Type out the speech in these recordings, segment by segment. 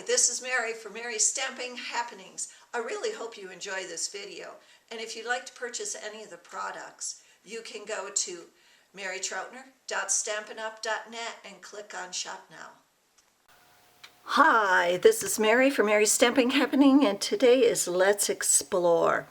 This is Mary for Mary's Stamping Happenings. I really hope you enjoy this video. And if you'd like to purchase any of the products, you can go to marytroutner.stampinup.net and click on Shop Now. Hi, this is Mary for Mary's Stamping Happening, and today is Let's Explore.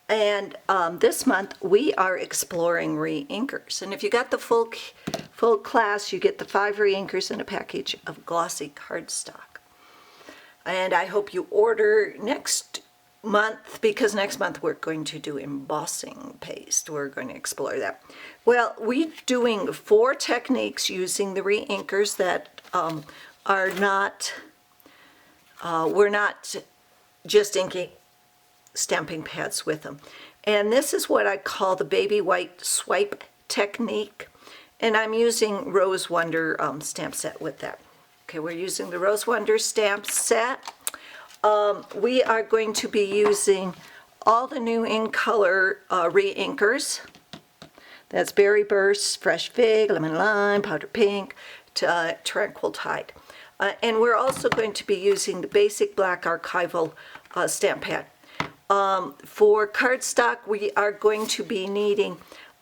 And this month we are exploring re-inkers. And if you got the full class, you get the 5 re-inkers and a package of glossy cardstock. And I hope you order next month, because next month we're going to do embossing paste. We're going to explore that. Well, we're doing 4 techniques using the re-inkers that are not, we're not just inking stamping pads with them. And this is what I call the baby white swipe technique. And I'm using Rose Wonder stamp set with that. Okay, we're using the Rose Wonder stamp set. We are going to be using all the new in color re-inkers. That's Berry Burst, Fresh Fig, Lemon Lime, Powder Pink, Tranquil Tide. And we're also going to be using the basic black archival stamp pad. For cardstock, we are going to be needing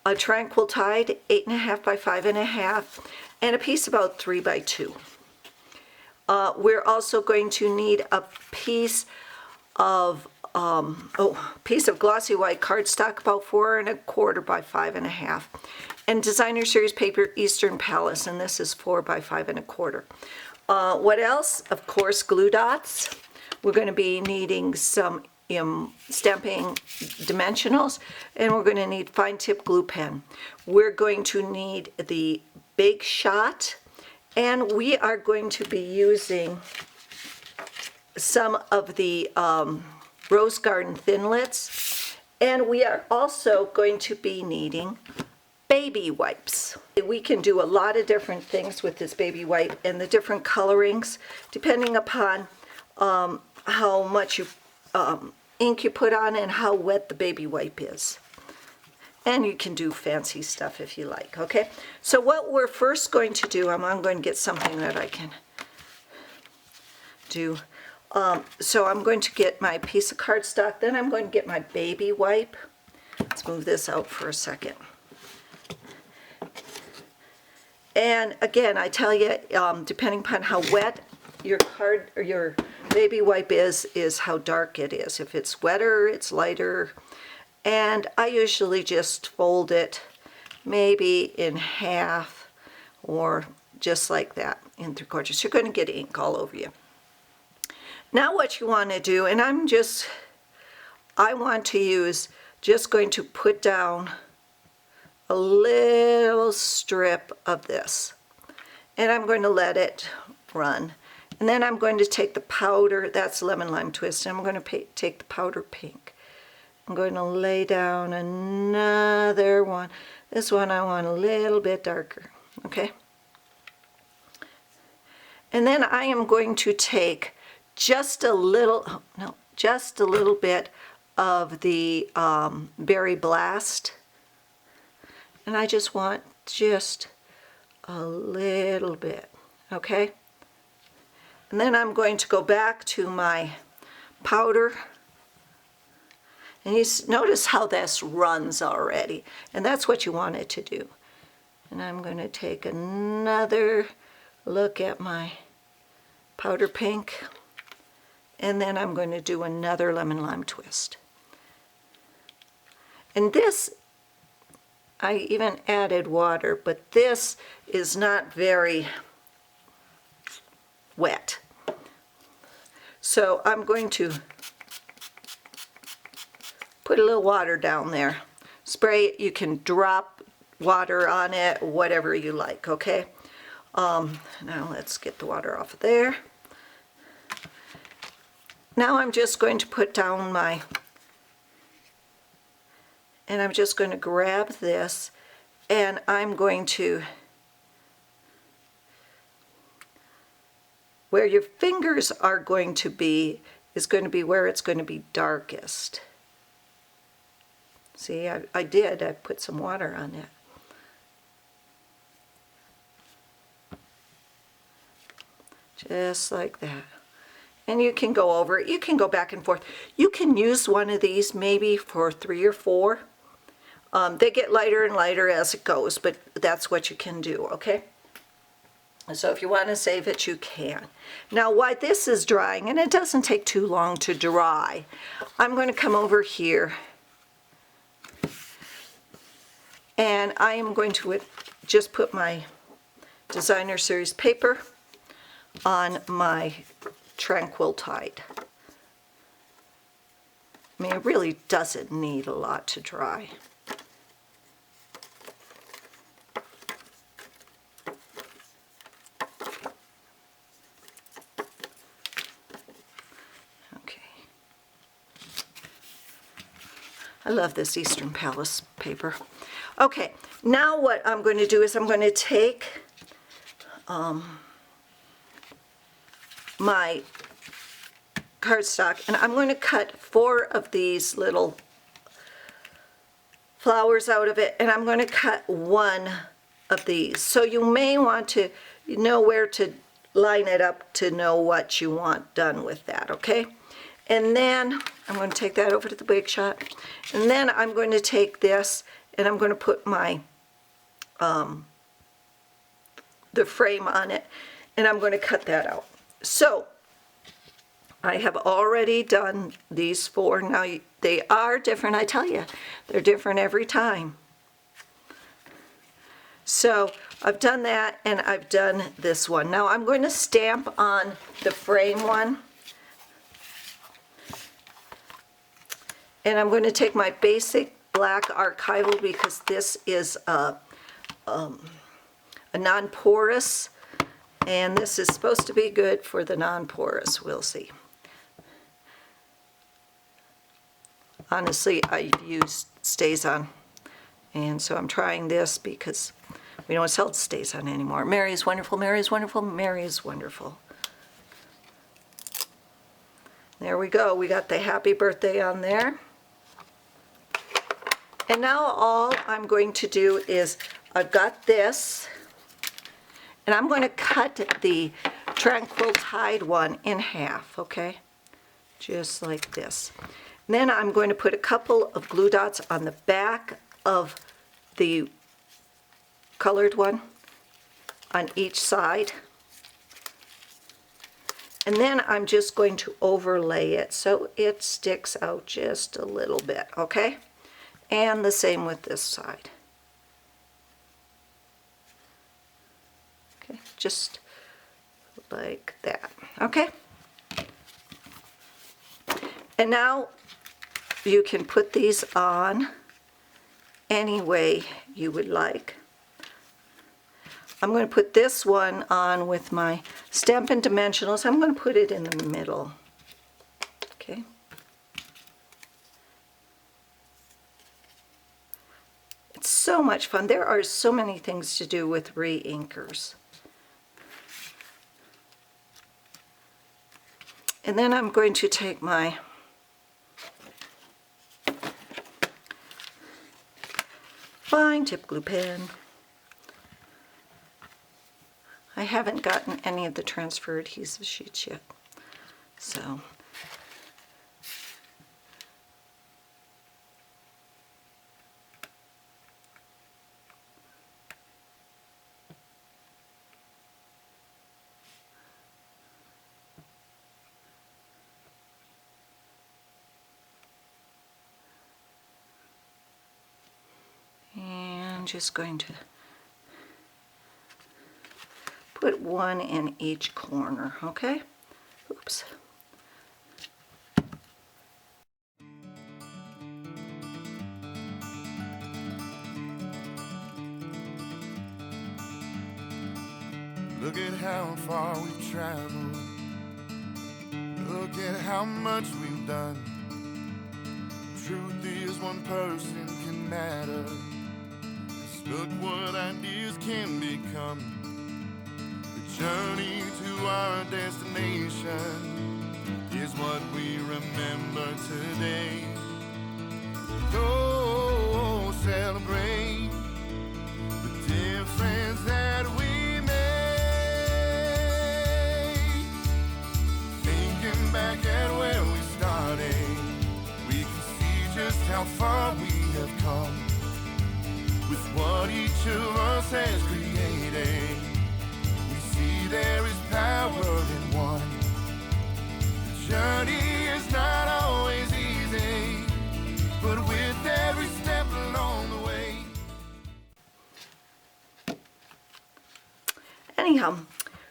a Tranquil Tide, 8.5 by 5.5, and a piece about 3 by 2. We're also going to need a piece of glossy white cardstock, about 4.25 by 5.5, and Designer Series paper Eastern Palace, and this is 4 by 5.25. What else? Of course, glue dots. We're going to be needing some stamping dimensionals, and we're going to need fine tip glue pen. We're going to need the Big Shot. And we are going to be using some of the Rose Garden Thinlits. And we are also going to be needing baby wipes. We can do a lot of different things with this baby wipe and the different colorings, depending upon how much ink you put on and how wet the baby wipe is. And you can do fancy stuff if you like, okay? So what we're first going to do, I'm going to get something that I can do. So I'm going to get my piece of cardstock, then I'm going to get my baby wipe. Let's move this out for a second. And again, I tell you, depending upon how wet your card or your baby wipe is how dark it is. If it's wetter, it's lighter. And I usually just fold it maybe in half or just like that in 3/4. You're going to get ink all over you. Now what you want to do, and I want to use, just going to put down a little strip of this. And I'm going to let it run. And then I'm going to take the powder, that's Lemon Lime Twist, and I'm going to take the powder pink. I'm going to lay down another one. This one I want a little bit darker, okay? And then I am going to take just a little bit of the Berry Blast. And I just want just a little bit, okay? And then I'm going to go back to my powder. And you notice how this runs already, and that's what you want it to do. And I'm going to take another look at my powder pink, and then I'm going to do another Lemon Lime Twist. And this, I even added water, but this is not very wet. So I'm going to put a little water down there. Spray it, you can drop water on it, whatever you like, okay? Now let's get the water off of there. Now I'm just going to put down and I'm just going to grab this, and I'm going to, where your fingers are going to be, is going to be where it's going to be darkest. See, I put some water on it. Just like that. and you can go over it. You can go back and forth. You can use one of these maybe for 3 or 4. They get lighter and lighter as it goes, but that's what you can do, okay? So if you want to save it, you can. Now, while this is drying, and it doesn't take too long to dry, I'm going to come over here, and I am going to just put my Designer Series paper on my Tranquil Tide. I mean, it really doesn't need a lot to dry. I love this Eastern Palace paper. Okay, now what I'm going to do is I'm going to take my cardstock, and I'm going to cut 4 of these little flowers out of it, and I'm going to cut 1 of these. So you may want to know where to line it up to know what you want done with that, okay? And then I'm going to take that over to the Bake Shop. And then I'm going to take this and I'm going to put my, the frame on it, and I'm going to cut that out. So I have already done these 4. Now they are different, I tell you. They're different every time. So I've done that, and I've done this one. Now I'm going to stamp on the frame one. And I'm going to take my basic black archival, because this is a non-porous, and this is supposed to be good for the non-porous. We'll see. Honestly, I used StazOn, and so I'm trying this because we don't sell StazOn anymore. Mary is wonderful, Mary is wonderful, Mary is wonderful. There we go. We got the happy birthday on there. And now all I'm going to do is, I've got this, and I'm going to cut the Tranquil Tide one in half, okay? Just like this. And then I'm going to put a couple of glue dots on the back of the colored one on each side. And then I'm just going to overlay it so it sticks out just a little bit, okay? And the same with this side. Okay, just like that, okay? And now you can put these on any way you would like. I'm going to put this one on with my Stampin' Dimensionals. I'm going to put it in the middle, okay? It's so much fun. There are so many things to do with re-inkers. And then I'm going to take my fine tip glue pen. I haven't gotten any of the transfer adhesive sheets yet, so just going to put one in each corner, okay? Oops. Look at how far we've traveled. Look at how much we've done. Truth is, one person can matter. Look what ideas can become. The journey to our destination is what we remember today. Go celebrate the difference that we made. Thinking how far we have come with what each of us has created. We see there is power in one. The journey is not always easy, but with every step along the way. Anyhow,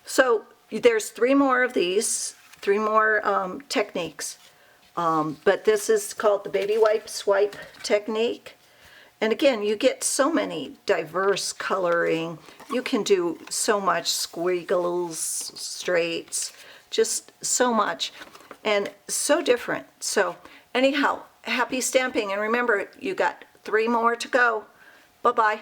so there's 3 more of these, 3 more techniques. But this is called the baby wipe swipe technique. And again, you get so many diverse coloring. You can do so much squiggles, straights, just so much, and so different. So anyhow, happy stamping, and remember, you got 3 more to go. Bye-bye.